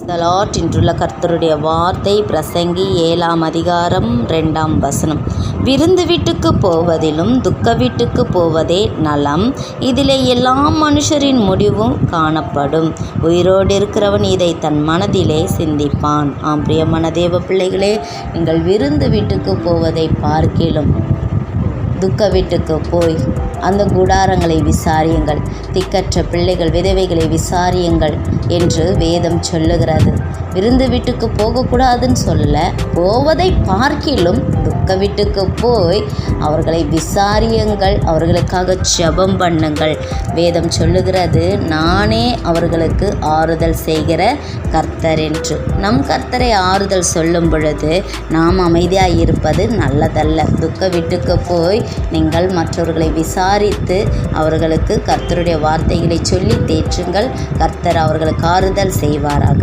தலாட் இன்றுள்ள கர்த்தருடைய வார்த்தை பிரசங்கி 7ஆம் அதிகாரம் 2ஆம் வசனம். விருந்து வீட்டுக்கு போவதிலும் துக்க வீட்டுக்கு போவதே நலம், இதிலே எல்லா மனுஷரின் முடிவும் காணப்படும். உயிரோடு இருக்கிறவன் இதை தன் மனதிலே சிந்திப்பான். பிரியமான தேவ பிள்ளைகளே, நீங்கள் விருந்து வீட்டுக்கு போவதை பார்க்கிலும் துக்க வீட்டுக்கு போய் அந்த கூடாரங்களை விசாரியுங்கள், திக்கற்ற பிள்ளைகள் விதவைகளை விசாரியுங்கள் என்று வேதம் சொல்லுகிறது. விருந்து வீட்டுக்கு போகக்கூடாதுன்னு சொல்லலை, போவதை பார்க்கிலும் துக்க வீட்டுக்கு போய் அவர்களை விசாரியுங்கள், அவர்களுக்காக ஜெபம் பண்ணுங்கள். வேதம் சொல்லுகிறது, நானே அவர்களுக்கு ஆறுதல் செய்கிற கர்த்தர் என்று. நம் கர்த்தரை ஆறுதல் சொல்லும் பொழுது நாம் அமைதியாக இருப்பது நல்லதல்ல. துக்க வீட்டுக்கு போய் நீங்கள் மற்றவர்களை விசாரித்து அவர்களுக்கு கர்த்தருடைய வார்த்தைகளை சொல்லி தேற்றுங்கள். கர்த்தர் அவர்களுக்கு ஆறுதல் செய்வாராக.